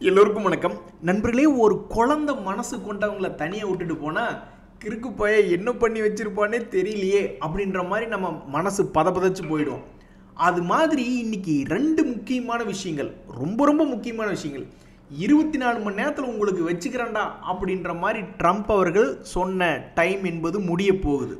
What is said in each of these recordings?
எல்லோருக்கும் வணக்கம் நண்பர்களே. ஒரு குழந்தை மனசு கொண்டவங்களை தனியாக விட்டுட்டு போனால் கிறுக்கு போய என்ன பண்ணி வச்சிருப்பானே தெரியலையே அப்படின்ற மாதிரி நம்ம மனசு பதச்சு போயிடும். அது மாதிரி இன்னைக்கு ரெண்டு முக்கியமான விஷயங்கள், ரொம்ப ரொம்ப முக்கியமான விஷயங்கள் 24 மணி நேரத்தில் உங்களுக்கு வச்சுக்கிறேன்டா அப்படின்ற மாதிரி ட்ரம்ப் அவர்கள் சொன்ன டைம் என்பது முடிய போகுது.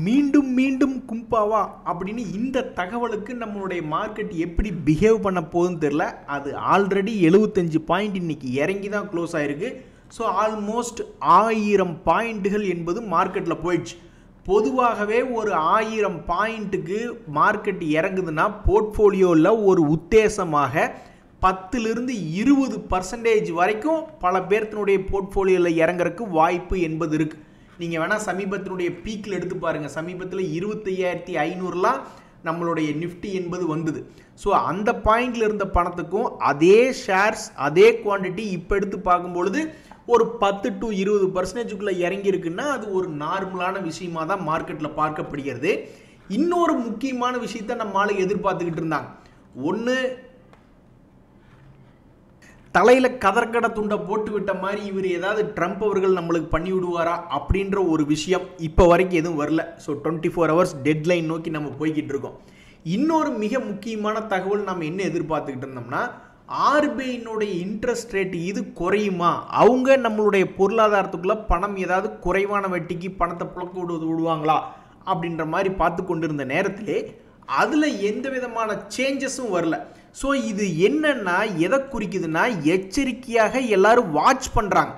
மீண்டும் மீண்டும் கும்பாவா அப்படின்னு இந்த தகவலுக்கு நம்மளுடைய மார்க்கெட் எப்படி பிஹேவ் பண்ண போகுதுன்னு தெரில. அது ஆல்ரெடி 75 பாயிண்ட் இன்னைக்கு இறங்கி தான் க்ளோஸ் ஆகிருக்கு. ஸோ ஆல்மோஸ்ட் 1000 பாயிண்ட்டுகள் என்பது மார்க்கெட்டில் போயிடுச்சு. பொதுவாகவே ஒரு 1000 பாயிண்ட்டுக்கு மார்க்கெட் இறங்குதுன்னா போர்ட்ஃபோலியோவில் ஒரு உத்தேசமாக 10-20% வரைக்கும் பல பேர்த்தினுடைய போர்ட்ஃபோலியோவில் இறங்குறதுக்கு வாய்ப்பு என்பது இருக்குது. நீங்கள் வேணால் சமீபத்தினுடைய பீக்கில் எடுத்து பாருங்கள். சமீபத்தில் 25,500லாம் நம்மளுடைய நிஃப்டி என்பது வந்தது. ஸோ அந்த பாயிண்டில் இருந்த பணத்துக்கும் அதே ஷேர்ஸ் அதே குவான்டிட்டி இப்போ எடுத்து பார்க்கும்பொழுது ஒரு 10-20%க்குள்ளே இறங்கியிருக்குன்னா அது ஒரு நார்மலான விஷயமா தான் மார்க்கெட்டில் பார்க்கப்படுகிறது. இன்னொரு முக்கியமான விஷயத்தை நம்மளால எதிர்பார்த்துக்கிட்டு இருந்தாங்க. ஒன்று, தலையில் கதர்கடை துண்டை போட்டு விட்ட மாதிரி இவர் ஏதாவது ட்ரம்ப் அவர்கள் நம்மளுக்கு பண்ணி விடுவாரா அப்படின்ற ஒரு விஷயம் இப்போ வரைக்கும் எதுவும் வரல. ஸோ 24 ஹவர்ஸ் டெட்லைன் நோக்கி நம்ம போய்கிட்டு இருக்கோம். இன்னொரு மிக முக்கியமான தகவல் நம்ம என்ன எதிர்பார்த்துக்கிட்டு இருந்தோம்னா, ஆர்பிஐனுடைய இன்ட்ரெஸ்ட் ரேட் இது குறையுமா, அவங்க நம்மளுடைய பொருளாதாரத்துக்குள்ள பணம் ஏதாவது குறைவான வட்டிக்கு பணத்தை புழக்க விடுவாங்களா அப்படின்ற மாதிரி பார்த்து கொண்டிருந்த நேரத்திலே அதில் எந்த விதமான சேஞ்சஸும் வரல. ஸோ இது என்னன்னா எதை குறிக்குதுன்னா, எச்சரிக்கையாக எல்லாரும் வாட்ச் பண்ணுறாங்க.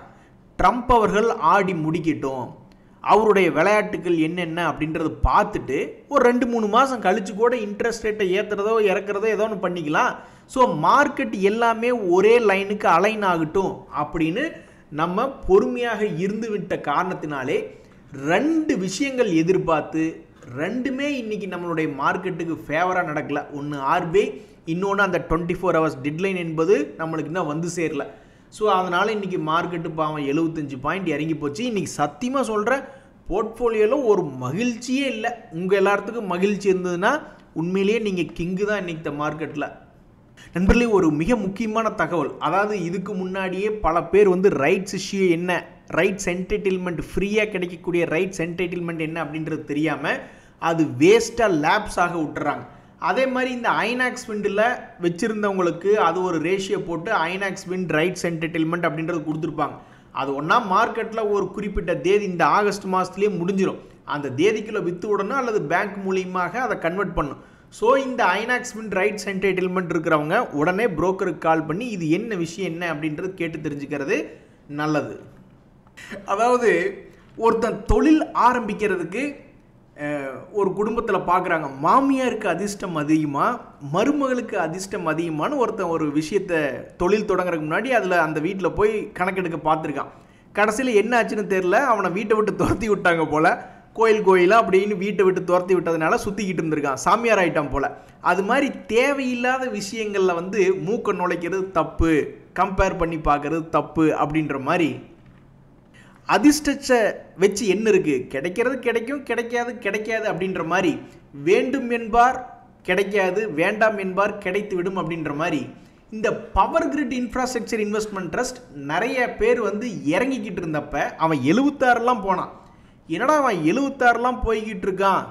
ட்ரம்ப் அவர்கள் ஆடி முடிக்கட்டும், அவருடைய விளையாட்டுகள் என்னென்ன அப்படின்றத பார்த்துட்டு ஒரு 2-3 மாதம் கழிச்சு கூட இன்ட்ரெஸ்ட் ரேட்டை ஏற்றுறதோ இறக்குறதோ ஏதோ ஒன்று பண்ணிக்கலாம். ஸோ மார்க்கெட் எல்லாமே ஒரே லைனுக்கு அலைன் ஆகட்டும் அப்படின்னு நம்ம பொறுமையாக இருந்து விட்ட காரணத்தினாலே 2 விஷயங்கள் எதிர்பார்த்து ரெண்டுமே இன்னைக்கு நம்மளுடைய மார்க்கெட்டுக்கு ஃபேவராக நடக்கல. ஒன்று ஆர்பிஐ, இன்னொன்று அந்த 24 ஹவர்ஸ் டெட்லைன் என்பது நம்மளுக்கு இன்னும் வந்து சேரல. ஸோ அதனால் இன்றைக்கி மார்க்கெட்டு பாவம் 75 பாயிண்ட் இறங்கி போச்சு. இன்றைக்கி சத்தியமாக சொல்கிறேன், போர்ட்ஃபோலியோவில் ஒரு மகிழ்ச்சியே இல்லை. உங்கள் எல்லாத்துக்கும் மகிழ்ச்சி இருந்ததுன்னா உண்மையிலேயே நீங்கள் கிங்கு தான் இன்றைக்கி மார்க்கெட்டில். நண்பர்களே, ஒரு மிக முக்கியமான தகவல், அதாவது இதுக்கு முன்னாடியே பல பேர் ரைட்ஸ் இஷ்யூ என்ன, ரைட்ஸ் என்டைட்டில்மெண்ட், ஃப்ரீயாக கிடைக்கக்கூடிய ரைட்ஸ் என்டைட்டில்மெண்ட் என்ன அப்படின்றது தெரியாமல் அது வேஸ்ட்டாக லேப்ஸ் ஆக விட்டுறாங்க. அதே மாதிரி இந்த ஐநாக்ஸ் விண்டில் வச்சுருந்தவங்களுக்கு அது ஒரு ரேஷியோ போட்டு ஐநாக்ஸ் விண்ட் ரைட்ஸ் என்டைட்டில்மெண்ட் அப்படின்றது கொடுத்துருப்பாங்க. அது ஒன்றா மார்க்கெட்டில் ஒரு குறிப்பிட்ட தேதி இந்த ஆகஸ்ட் மாதத்துலேயே முடிஞ்சிடும். அந்த தேதிக்குள்ளே விற்று விடணும் அல்லது பேங்க் மூலியமாக அதை கன்வெர்ட் பண்ணணும். ஸோ இந்த ஐநாக்ஸ் விண்ட் ரைட்ஸ் என்டைட்டில்மெண்ட் இருக்கிறவங்க உடனே புரோக்கருக்கு கால் பண்ணி இது என்ன விஷயம் என்ன அப்படின்றது கேட்டு தெரிஞ்சுக்கிறது நல்லது. அதாவது ஒருத்தன் தொழில் ஆரம்பிக்கிறதுக்கு ஒரு குடும்பத்தில் பார்க்குறாங்க, மாமியாருக்கு அதிர்ஷ்டம் அதிகமாக மருமகளுக்கு அதிர்ஷ்டம் அதிகமானு ஒருத்தன் ஒரு விஷயத்தை தொழில் தொடங்குறதுக்கு முன்னாடி அதில் அந்த வீட்டில் போய் கணக்கெடுக்க பார்த்துருக்கான். கடைசியில் என்ன ஆச்சுன்னு தெரில, அவனை வீட்டை விட்டு துரத்தி விட்டாங்க போல். கோயிலாக அப்படின்னு வீட்டை விட்டு துரத்தி விட்டதுனால சுற்றிக்கிட்டு இருந்திருக்கான், சாமியார் ஆகிட்டான் போல். அது மாதிரி தேவையில்லாத விஷயங்களில் மூக்க நுழைக்கிறது தப்பு, கம்பேர் பண்ணி பார்க்கறது தப்பு அப்படின்ற மாதிரி அதிர்ஷ்டத்தை வச்சு என்ன இருக்குது, கிடைக்கிறது கிடைக்கும், கிடைக்காது அப்படின்ற மாதிரி, வேண்டும் என்பார் கிடைக்காது, வேண்டாம் என்பார் கிடைத்து விடும் அப்படின்ற மாதிரி இந்த power grid infrastructure investment trust நிறைய பேர் இறங்கிக்கிட்டு இருந்தப்ப அவன் 76லாம் போனான். என்னடா அவன் 76லாம் போய்கிட்டு இருக்கான்,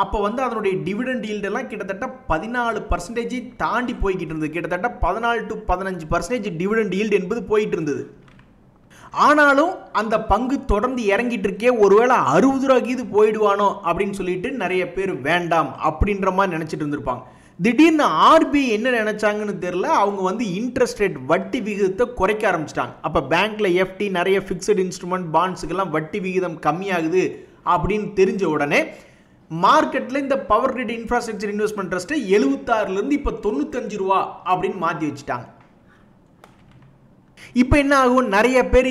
அப்போ அதனுடைய டிவிடெண்ட் ஈல்டெல்லாம் கிட்டத்தட்ட 14% தாண்டி போய்கிட்டு இருந்தது. கிட்டத்தட்ட 14-15% டிவிடெண்ட் ஈல்டு என்பது போயிட்டு இருந்தது. ஆனாலும் அந்த பங்கு தொடர்ந்து இறங்கிட்டு இருக்கே, ஒருவேளை 60 ரூபாய்க்கு இது போயிடுவானோ அப்படின்னு சொல்லிட்டு நிறைய பேர் வேண்டாம் அப்படின்ற மாதிரி நினச்சிட்டு இருந்திருப்பாங்க. திடீர்னு ஆர்பிஐ என்ன நினைச்சாங்கன்னு தெரியல, அவங்க இன்ட்ரெஸ்ட் ரேட் வட்டி விகிதத்தை குறைக்க ஆரம்பிச்சிட்டாங்க. அப்போ பேங்க்ல எஃப்டி நிறைய ஃபிக்ஸட் இன்ஸ்ட்ருமெண்ட் பாண்ட்ஸுக்கெல்லாம் வட்டி விகிதம் கம்மியாகுது அப்படின்னு தெரிஞ்ச உடனே மார்க்கெட்டில் இந்த பவர் கிரிட் இன்ஃப்ராஸ்ட்ரக்சர் இன்வெஸ்ட்மெண்ட் ட்ரஸ்ட்டை 76லேருந்து இப்போ 95 ரூபா அப்படின்னு மாற்றி வச்சுட்டாங்க. இப்போ என்ன ஆகும், நிறைய பேர்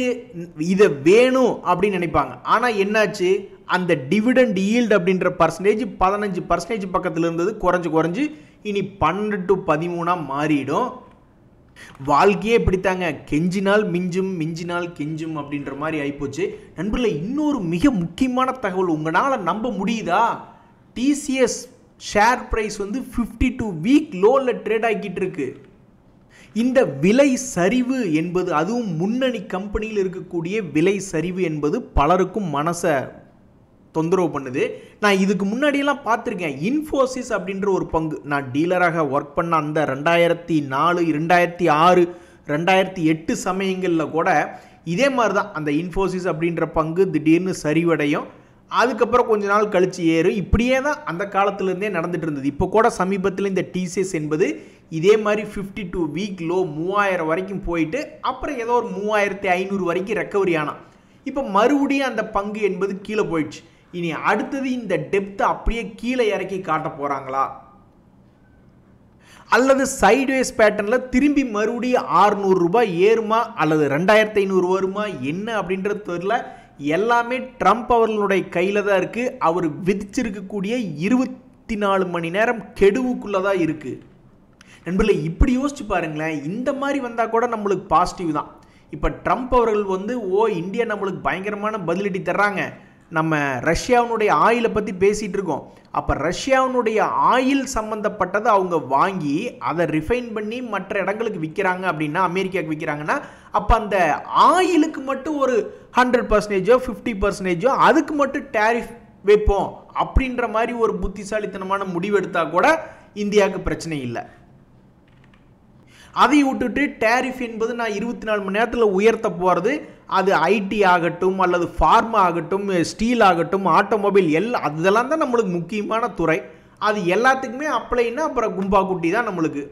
இதை வேணும் அப்படின்னு நினைப்பாங்க. ஆனால் என்னாச்சு, அந்த டிவிடெண்ட் ஈல்டு அப்படின்ற பர்சன்டேஜ் 15% பக்கத்தில் இருந்தது குறைஞ்சு இனி 12-13 மாறிடும். வாழ்க்கையே இப்படித்தாங்க, கெஞ்சினால் மிஞ்சும், மிஞ்சினால் கெஞ்சும் அப்படின்ற மாதிரி ஆயிப்போச்சு. நண்பர்களே, இன்னொரு மிக முக்கியமான தகவல், உங்களால் நம்ப முடியுதா, டிசிஎஸ் ஷேர் பிரைஸ் 52 வீக் லோவில் ட்ரேட் ஆகிட்டு இருக்கு. இந்த விலை சரிவு என்பது, அதுவும் முன்னணி கம்பெனியில் இருக்கக்கூடிய விலை சரிவு என்பது பலருக்கும் மனசை தொந்தரவு பண்ணுது. நான் இதுக்கு முன்னாடியெல்லாம் பார்த்துருக்கேன். இன்ஃபோசிஸ் அப்படின்ற ஒரு பங்கு, நான் டீலராக ஒர்க் பண்ண அந்த 2004, 2006, 2008 சமயங்களில் கூட இதே மாதிரி தான் அந்த இன்ஃபோசிஸ் அப்படின்ற பங்கு திடீர்னு சரிவடையும், அதுக்கப்புறம் கொஞ்ச நாள் கழிச்சு ஏறும். இப்படியே தான் அந்த காலத்திலேருந்தே நடந்துட்டு இருந்தது. இப்போ கூட சமீபத்தில் இந்த டிசிஎஸ் என்பது இதே மாதிரி 52 வீக் லோ 3000 வரைக்கும் போயிட்டு அப்புறம் ஏதோ ஒரு 3500 வரைக்கும் ரெக்கவரி ஆனால் இப்போ மறுபடியும் அந்த பங்கு என்பது கீழே போயிடுச்சு. இனி அடுத்தது இந்த டெப்த்தை அப்படியே கீழே இறக்கி காட்ட போகிறாங்களா, அல்லது சைட்வேஸ் பேட்டர்னில் திரும்பி மறுபடியும் 600 ரூபாய் ஏறுமா அல்லது 2500 வருமா என்ன அப்படின்றது தெரியல. எல்லாமே ட்ரம்ப் அவர்களுடைய கையில் தான் இருக்குது. அவர் விதிச்சிருக்கக்கூடிய 24 மணி நேரம் கெடுவுக்குள்ளே தான் இருக்குது. நண்பர்களே, இப்படி யோசிச்சு பாருங்களேன். இந்த மாதிரி வந்தால் கூட நம்மளுக்கு பாசிட்டிவ் தான். இப்போ ட்ரம்ப் அவர்கள் இந்தியா நம்மளுக்கு பயங்கரமான பதிலடி தர்றாங்க, நம்ம ரஷ்யாவினுடைய ஆயிலை பற்றி பேசிகிட்டு இருக்கோம். அப்போ ரஷ்யாவினுடைய ஆயில் சம்மந்தப்பட்டதை அவங்க வாங்கி அதை ரிஃபைன் பண்ணி மற்ற இடங்களுக்கு விற்கிறாங்க அப்படின்னா, அமெரிக்காவுக்கு விற்கிறாங்கன்னா, அப்போ அந்த ஆயிலுக்கு மட்டும் ஒரு 100%, 50% அதுக்கு மட்டும் டேரிஃப் வைப்போம் அப்படின்ற மாதிரி ஒரு புத்திசாலித்தனமான முடிவு எடுத்தால் கூட இந்தியாவுக்கு பிரச்சனை இல்லை. அதை விட்டுட்டு டேரிஃப் என்பது நான் 24 மணி நேரத்தில் உயர்த்த போகிறது, அது ஐடி ஆகட்டும் அல்லது ஃபார்மா ஆகட்டும், ஸ்டீல் ஆகட்டும், ஆட்டோமொபைல் அதெல்லாம் தான் நம்மளுக்கு முக்கியமான துறை. அது எல்லாத்துக்குமே அப்ளைன்னா அப்புறம் கும்பா குட்டி தான் நம்மளுக்கு.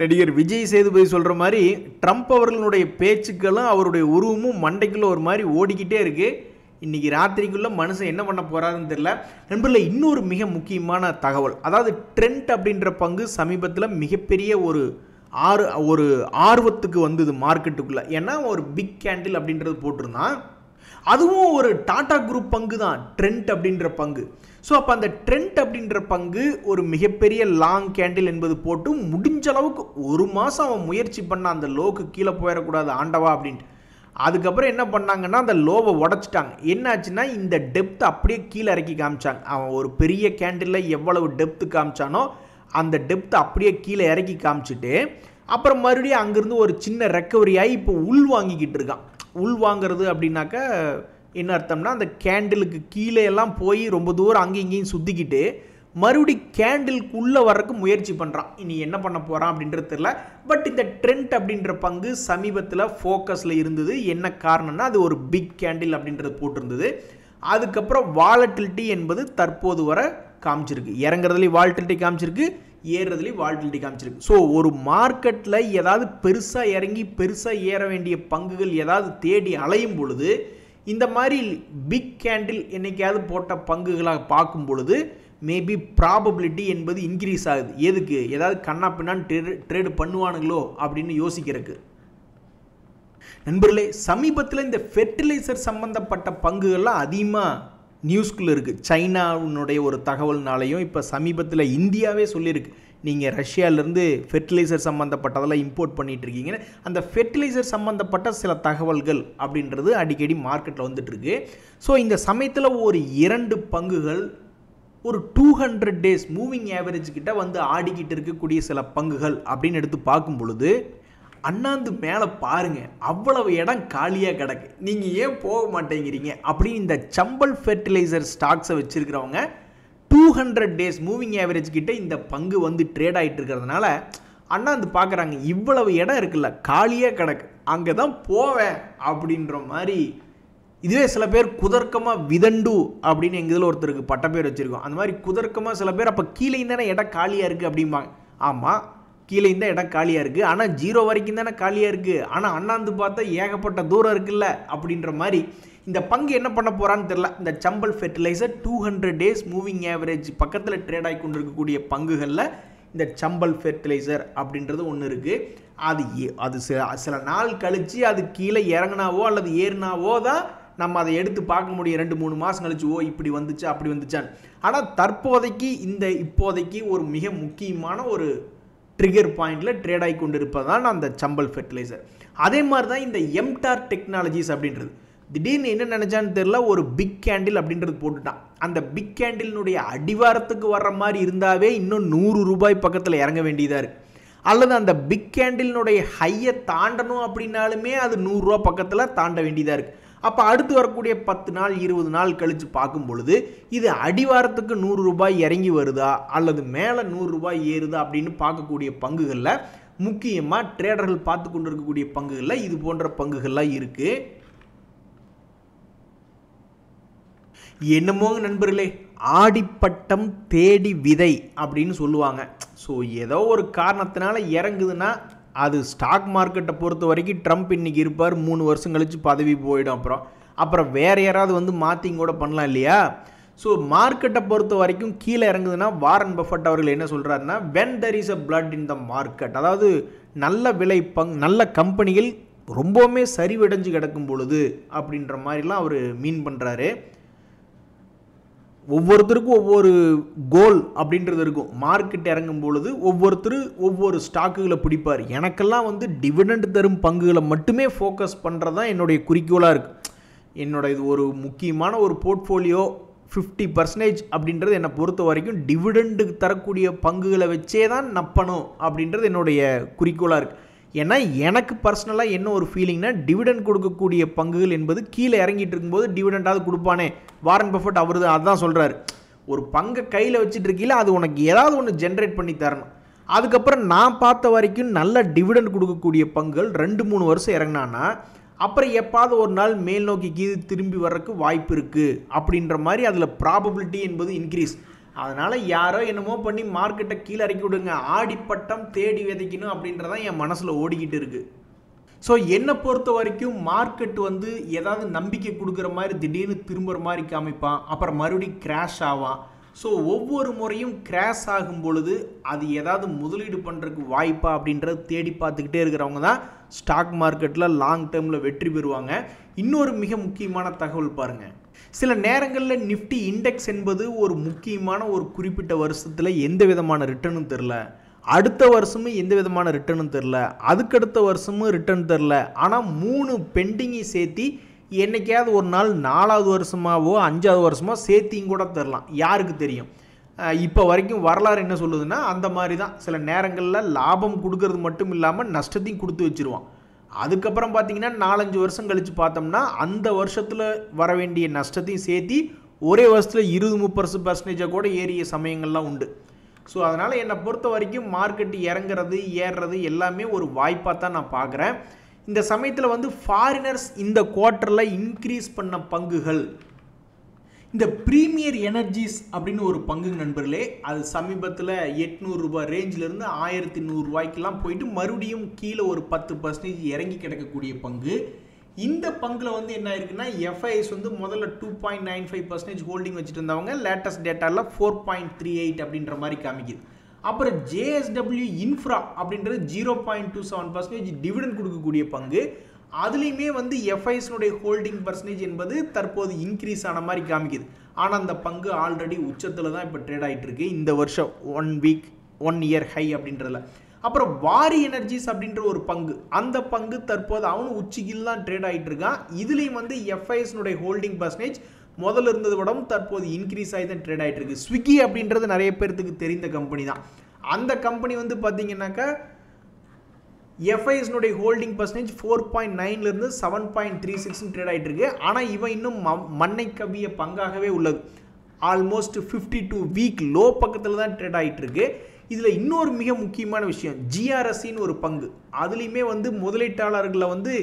நடிகர் விஜய் சேதுபதி சொல்கிற மாதிரி ட்ரம்ப் அவர்களுடைய பேச்சுக்களும் அவருடைய உருவமும் மண்டைக்குள்ளே ஒரு மாதிரி ஓடிக்கிட்டே இருக்குது. இன்றைக்கி ராத்திரிக்குள்ளே மனுஷன் என்ன பண்ண போகிறாருன்னு தெரியல. நண்பர்களே, இன்னொரு மிக முக்கியமான தகவல், அதாவது ட்ரெண்ட் அப்படின்ற பங்கு சமீபத்தில் மிகப்பெரிய ஒரு ஆர்வத்துக்கு வந்தது மார்க்கெட்டுக்குள்ளே. ஏன்னா ஒரு பிக் கேண்டில் அப்படின்றது போட்டிருந்தான். அதுவும் ஒரு டாடா குரூப் பங்கு தான் ட்ரெண்ட் அப்படின்ற பங்கு. ஸோ அப்போ அந்த ட்ரெண்ட் அப்படின்ற பங்கு ஒரு மிகப்பெரிய லாங் கேண்டில் என்பது போட்டு முடிஞ்ச அளவுக்கு ஒரு மாதம் அவன் முயற்சி பண்ண அந்த லோக்கு கீழே போயிடக்கூடாது ஆண்டவா அப்படின்ட்டு. அதுக்கப்புறம் என்ன பண்ணாங்கன்னா அந்த லோவை உடச்சிட்டாங்க. என்னாச்சுன்னா இந்த டெப்த் அப்படியே கீழே இறக்கி காமிச்சாங்க. அவன் ஒரு பெரிய கேண்டிலில் எவ்வளவு டெப்த்து காமிச்சானோ அந்த டெப்த் அப்படியே கீழே இறக்கி காமிச்சிட்டு அப்புறம் மறுபடியும் அங்கேருந்து ஒரு சின்ன ரெக்கவரி ஆகி இப்போ உள் வாங்கிக்கிட்டு இருக்கான். உள் வாங்கிறது அப்படின்னாக்கா என்ன அர்த்தம்னா, அந்த கேண்டிலுக்கு கீழே எல்லாம் போய் ரொம்ப தூரம் அங்கேயும் இங்கேயும் சுற்றிக்கிட்டு மறுபடி கேண்டிலுக்கு உள்ளே வர்றதுக்கு முயற்சி பண்ணுறான். இனி என்ன பண்ண போகிறான் அப்படின்றது தெரியல. பட் இந்த ட்ரெண்ட் அப்படின்ற பங்கு சமீபத்தில் ஃபோக்கஸில் இருந்தது. என்ன காரணம்னா, அது ஒரு பிக் கேண்டில் அப்படின்றது போட்டிருந்தது. அதுக்கப்புறம் வாலட்டிலிட்டி என்பது தற்போது வர காமிச்சிருக்கு. இறங்குறதுலேயும் வாலட்டிலிட்டி காமிச்சிருக்கு, ஏறுறதுலேயும் வாலட்டிலிட்டி காமிச்சிருக்கு. ஸோ ஒரு மார்க்கெட்டில் ஏதாவது பெருசாக இறங்கி பெருசாக ஏற வேண்டிய பங்குகள் ஏதாவது தேடி அலையும் பொழுது இந்த மாதிரி பிக் கேண்டில் என்னைக்காவது போட்ட பங்குகளாக பார்க்கும் பொழுது மேபி ப்ராபபிலிட்டி என்பது இன்க்ரீஸ் ஆகுது. எதுக்கு? ஏதாவது கண்ணா பின்னான்னு ட்ரேடு பண்ணுவானுங்களோ அப்படின்னு யோசிக்கிறதுக்கு. நண்பர்களே, சமீபத்தில் இந்த ஃபெர்டிலைசர் சம்பந்தப்பட்ட பங்குகள்லாம் அதிகமாக நியூஸ்குள்ளே இருக்குது. சைனாவுடைய ஒரு தகவல்னாலையும் இப்போ சமீபத்தில் இந்தியாவே சொல்லியிருக்கு, நீங்கள் ரஷ்யாவிலேருந்து ஃபெர்டிலைசர் சம்மந்தப்பட்டதெல்லாம் இம்போர்ட் பண்ணிகிட்டு இருக்கீங்கன்னு. அந்த ஃபெர்டிலைசர் சம்மந்தப்பட்ட சில தகவல்கள் அப்படின்றது அடிக்கடி மார்க்கெட்டில் வந்துட்டுருக்கு. ஸோ இந்த சமயத்தில் ஒரு 2 பங்குகள் ஒரு 200 டேஸ் மூவிங் ஆவரேஜ் கிட்ட வந்து ஆடிக்கிட்டு இருக்கக்கூடிய சில பங்குகள் அப்படின்னு எடுத்து பார்க்கும் பொழுது அண்ணாந்து மேலே பாருங்க, அவ்வளவு இடம் காலியாக கிடக்கு, நீங்கள் ஏன் போக மாட்டேங்கிறீங்க அப்படின்னு இந்த சம்பல் ஃபெர்டிலைசர் ஸ்டாக்ஸை வச்சுருக்கிறவங்க 200 டேஸ் மூவிங் ஆவரேஜ் கிட்ட இந்த பங்கு வந்து ட்ரேட் ஆகிட்டு இருக்கிறதுனால அண்ணாந்து பார்க்குறாங்க, இவ்வளவு இடம் இருக்குல்ல காலியாக கிடக்கு, அங்கே தான் போவேன் அப்படின்ற மாதிரி. இதுவே சில பேர் குதர்க்கமாக விதண்டு அப்படின்னு எங்கள் இதில் ஒருத்தருக்கு பட்ட பேர் வச்சுருக்கோம். அந்த மாதிரி குதர்க்கமாக சில பேர் அப்போ கீழே தானே இடம் காலியாக இருக்குது அப்படிம்பாங்க. ஆமாம், கீழே இந்த இடம் காலியாக இருக்குது, ஆனால் 0 வரைக்கும் தானே காலியாக இருக்குது, ஆனால் அண்ணாந்து பார்த்தா ஏகப்பட்ட தூரம் இருக்குல்ல அப்படின்ற மாதிரி. இந்த பங்கு என்ன பண்ண போகிறான்னு தெரியல. இந்த சம்பல் ஃபெர்டிலைசர் 200 டேஸ் மூவிங் ஆவரேஜ் பக்கத்தில் ட்ரேட் ஆகி கொண்டு இருக்கக்கூடிய பங்குகளில் இந்த சம்பல் ஃபெர்டிலைசர் அப்படின்றது ஒன்று இருக்குது. அது சில நாள் கழித்து அது கீழே இறங்கினாவோ அல்லது ஏறினாவோ தான் நம்ம அதை எடுத்து பார்க்க முடியும். 2-3 மாதம் கழிச்சு இப்படி வந்துச்சு அப்படி வந்துச்சான்னு. ஆனால் தற்போதைக்கு இப்போதைக்கு ஒரு மிக முக்கியமான ஒரு ட்ரிகர் பாயிண்டில் ட்ரேட் ஆகி கொண்டு இருப்பதான் அந்த சம்பல் ஃபெர்டிலைசர். அதே மாதிரி தான் இந்த எம்டார் டெக்னாலஜிஸ் அப்படின்றது. திடீர்னு என்ன நினச்சான்னு தெரியல, ஒரு பிக் கேண்டில் அப்படின்றது போட்டுட்டான். அந்த பிக் கேண்டிலினுடைய அடிவாரத்துக்கு வர்ற மாதிரி இருந்தாவே இன்னும் 100 ரூபாய் பக்கத்தில் இறங்க வேண்டியதாக இருக்குது. அல்லது அந்த பிக் கேண்டில்னுடைய ஹையை தாண்டணும் அப்படின்னாலுமே அது 100 ரூபா பக்கத்தில் தாண்ட வேண்டியதாக இருக்குது. அப்போ அடுத்து வரக்கூடிய 10 நாள் 20 நாள் கழித்து பார்க்கும் பொழுது இது அடிவாரத்துக்கு 100 ரூபாய் இறங்கி வருதா அல்லது மேலே 100 ரூபாய் ஏறுதா அப்படின்னு பார்க்கக்கூடிய பங்குகளில், முக்கியமாக ட்ரேடர்கள் பார்த்து கொண்டு இருக்கக்கூடிய பங்குகளில் இது போன்ற பங்குகள்லாம் இருக்குது. என்னமோங்க நண்பர்களே, ஆடிப்பட்டம் தேடி விதை அப்படின்னு சொல்லுவாங்க. ஸோ ஏதோ ஒரு காரணத்தினால இறங்குதுன்னா அது ஸ்டாக் மார்க்கெட்டை பொறுத்த வரைக்கும் ட்ரம்ப் இன்றைக்கி இருப்பார், 3 வருஷம் கழித்து பதவி போயிடும். அப்புறம் வேறு யாராவது வந்து மாற்றிங் கூட பண்ணலாம் இல்லையா? ஸோ மார்க்கெட்டை பொறுத்த வரைக்கும் கீழே இறங்குதுன்னா வாரன் பஃபட் அவர்கள் என்ன சொல்கிறாருன்னா, when there is a blood in the market, அதாவது நல்ல விலை நல்ல கம்பெனிகள் ரொம்பவுமே சரிவடைஞ்சு கிடக்கும் பொழுது அப்படின்ற மாதிரிலாம் அவர் மீன் பண்ணுறாரு. ஒவ்வொருத்தருக்கும் ஒவ்வொரு கோல் அப்படின்றது இருக்கும். மார்க்கெட் இறங்கும் பொழுது ஒவ்வொருத்தர் ஒவ்வொரு ஸ்டாக்குகளை பிடிப்பார். எனக்கெல்லாம் வந்து டிவிடெண்ட் தரும் பங்குகளை மட்டுமே ஃபோக்கஸ் பண்ணுறது தான் என்னுடைய குறிக்கோளாக இருக்குது. என்னோட இது ஒரு முக்கியமான ஒரு போர்ட்ஃபோலியோ 50% அப்படின்றது என்னை பொறுத்த வரைக்கும் டிவிடெண்டு தரக்கூடிய பங்குகளை வச்சே தான் நப்பணும் அப்படின்றது என்னுடைய குறிக்கோளாக இருக்குது. ஏன்னா எனக்கு பர்சனலாக என்ன ஒரு ஃபீலிங்னா, டிவிடெண்ட் கொடுக்கக்கூடிய பங்குகள் என்பது கீழே இறங்கிட்டு இருக்கும்போது டிவிடெண்டாவது கொடுப்பானே. வாரன் பஃபட் அவர் அதுதான் சொல்கிறாரு, ஒரு பங்கை கையில் வச்சுட்டு இருக்கீங்களா அது உனக்கு ஏதாவது ஒன்று ஜென்ரேட் பண்ணி தரணும். அதுக்கப்புறம் நான் பார்த்த வரைக்கும் நல்ல டிவிடெண்ட் கொடுக்கக்கூடிய பங்குகள் 2-3 வருஷம் இறங்கினான்னா அப்புறம் எப்பாவது ஒரு நாள் மேல் நோக்கி கீழே திரும்பி வர்றதுக்கு வாய்ப்பு இருக்குது அப்படின்ற மாதிரி அதில் ப்ராபபிலிட்டி என்பது இன்க்ரீஸ். அதனால் யாரோ என்னமோ பண்ணி மார்க்கெட்டை கீழே இறக்கி விடுங்க, ஆடிப்பட்டம் தேடி விதைக்கணும் அப்படின்றதான் என் மனசில் ஓடிக்கிட்டு இருக்குது. ஸோ என்னை பொறுத்த வரைக்கும் மார்க்கெட் வந்து ஏதாவது நம்பிக்கை கொடுக்குற மாதிரி திடீர்னு திரும்புகிற மாதிரி காமிப்பான், அப்புறம் மறுபடியும் கிராஷ் ஆவான். ஸோ ஒவ்வொரு முறையும் கிராஷ் ஆகும் பொழுது அது ஏதாவது முதலீடு பண்ணுறதுக்கு வாய்ப்பா அப்படின்றத தேடி பார்த்துக்கிட்டே இருக்கிறவங்க தான் ஸ்டாக் மார்க்கெட்டில் லாங் டேர்மில் வெற்றி பெறுவாங்க. இன்னொரு மிக முக்கியமான தகவல் பாருங்கள், சில நேரங்களில் நிஃப்டி இண்டெக்ஸ் என்பது ஒரு முக்கியமான ஒரு குறிப்பிட்ட வருஷத்தில் எந்த விதமான ரிட்டர்னும் தெரில, அடுத்த வருஷமும் எந்த விதமான ரிட்டர்னும் தெரில, அதுக்கடுத்த வருஷமும் ரிட்டர்ன் தெரில. ஆனால் 3 பெண்டிங்கை சேர்த்தி என்றைக்காவது ஒரு நாள் 4வது வருஷமாவோ 5வது வருஷமோ சேர்த்தியும் கூட தரலாம், யாருக்கு தெரியும். இப்போ வரைக்கும் வரலாறு என்ன சொல்லுதுன்னா அந்த மாதிரி தான். சில நேரங்களில் லாபம் கொடுக்கறது மட்டும் இல்லாமல் நஷ்டத்தையும் கொடுத்து வச்சுருவான். அதுக்கப்புறம் பார்த்தீங்கன்னா 4-5 வருஷம் கழித்து பார்த்தோம்னா அந்த வருஷத்தில் வர வேண்டிய நஷ்டத்தையும் சேர்த்தி ஒரே வருஷத்தில் 20-30% கூட ஏறிய சமயங்கள்லாம் உண்டு. ஸோ அதனால் என்னை பொறுத்த வரைக்கும் மார்க்கெட்டு இறங்குறது ஏறுறது எல்லாமே ஒரு வாய்ப்பாக தான் நான் பார்க்குறேன். இந்த சமயத்தில் வந்து ஃபாரினர்ஸ் இந்த குவார்ட்டரில் இன்க்ரீஸ் பண்ண பங்குகள், இந்த ப்ரீமியர் எனர்ஜிஸ் அப்படின்னு ஒரு பங்கு நண்பர்களே, அது சமீபத்தில் 800 ரூபாய் ரேஞ்சிலிருந்து 1100 ரூபாய்க்கெல்லாம் போயிட்டு மறுபடியும் கீழே ஒரு 10% இறங்கி கிடக்கக்கூடிய பங்கு. இந்த பங்கில் வந்து என்ன இருக்குன்னா, எஃப்ஐஎஸ் வந்து முதல்ல 2.95% ஹோல்டிங் வச்சுட்டு இருந்தவங்க லேட்டஸ்ட் டேட்டாவில் 4.38 அப்படின்ற மாதிரி காமிக்குது. அப்புறம் ஜேஎஸ்டபிள்யூ இன்ஃப்ரா அப்படின்றது 0.27% டிவிடெண்ட் கொடுக்கக்கூடிய பங்கு. அதுலேயுமே வந்து எஃப்ஐஎஸ்னுடைய ஹோல்டிங் பர்சன்டேஜ் என்பது தற்போது இன்க்ரீஸ் ஆன மாதிரி காமிக்குது. ஆனால் அந்த பங்கு ஆல்ரெடி உச்சத்தில் தான் இப்போ ட்ரேட் ஆகிட்டு இருக்கு இந்த வருஷம் 1 இயர் ஹை அப்படின்றதுல. அப்புறம் வாரி எனர்ஜிஸ் அப்படின்ற ஒரு பங்கு, அந்த பங்கு தற்போது அவனும் உச்சியில் தான் ட்ரேட் ஆகிட்டு இருக்கான். இதுலேயும் வந்து எஃப்ஐஎஸ்னுடைய ஹோல்டிங் பர்சன்டேஜ் முதல்ல இருந்தது விட தற்போது இன்க்ரீஸ் ஆகி தான் ட்ரேட் ஆகிட்டு இருக்கு. ஸ்விக்கி அப்படின்றது நிறைய பேருக்கு தெரிந்த கம்பெனி தான். அந்த கம்பெனி வந்து பார்த்தீங்கன்னாக்கா எஃப்ஐஎஸ்னுடைய ஹோல்டிங் பர்சன்டேஜ் 4.9லேருந்து 7.36 ட்ரேட் ஆகிட்டு இருக்கு. ஆனால் இவன் இன்னும் மண்ணை கவ்விய பங்காகவே உள்ளது. ஆல்மோஸ்ட் 52 வீக் லோ பக்கத்தில் தான் ட்ரேட் ஆகிட்டு இருக்கு. இதில் இன்னொரு மிக முக்கியமான விஷயம், ஜிஆர்எஸ்சின்னு ஒரு பங்கு, அதுலேயுமே வந்து முதலீட்டாளர்களை வந்து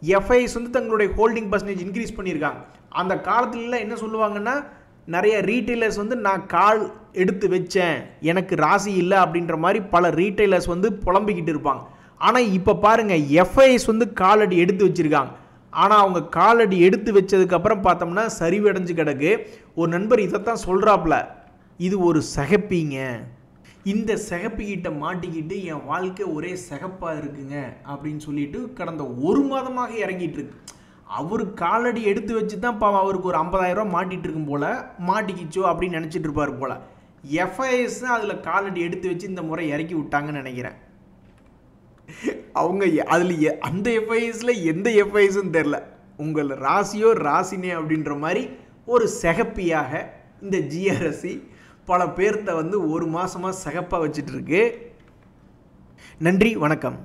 எஃப்ஐஎஸ் வந்து தங்களுடைய ஹோல்டிங் பர்சன்டேஜ் இன்க்ரீஸ் பண்ணியிருக்காங்க. அந்த காலத்துலலாம் என்ன சொல்லுவாங்கன்னா, நிறைய ரீட்டைலர்ஸ் வந்து நான் கால் எடுத்து வச்சேன் எனக்கு ராசி இல்லை அப்படின்ற மாதிரி பல ரீட்டைலர்ஸ் வந்து புலம்பிக்கிட்டு இருப்பாங்க. ஆனால் இப்போ பாருங்கள், எஃப்ஐஎஸ் வந்து காலடி எடுத்து வச்சுருக்காங்க. ஆனால் அவங்க காலடி எடுத்து வச்சதுக்கப்புறம் பார்த்தோம்னா சரிவடைஞ்சு கிடக்கு. ஒரு நண்பர் இதைத்தான் சொல்கிறாப்புல, இது ஒரு சகப்பிங்க, இந்த சகப்பிக்கிட்ட மாட்டிக்கிட்டு என் வாழ்க்கை ஒரே சகப்பாக இருக்குங்க அப்படின்னு சொல்லிட்டு கடந்த 1 மாதமாக இறங்கிட்டு இருக்கு. அவர் காலடி எடுத்து வச்சு தான் பாவம் அவருக்கு ஒரு 50,000 ரூபா மாட்டிகிட்டு இருக்கும் போல், மாட்டிக்கிச்சோ அப்படின்னு நினச்சிட்டு இருப்பார் போல். எஃப்ஐஎஸ் தான் அதில் காலடி எடுத்து வச்சு இந்த முறை இறக்கி விட்டாங்கன்னு நினைக்கிறேன். அவங்க அதில் அந்த எஃப்ஐஎஸில் எந்த எஃப்ஐஎஸும் தெரில, உங்கள் ராசியோ ராசினே அப்படின்ற மாதிரி ஒரு சகப்பியாக இந்த ஜிஆர்எஸ்சி பல பேர்த்த வந்து 1 மாதமாக சகப்பாக வச்சுட்டு இருக்கு. நன்றி, வணக்கம்.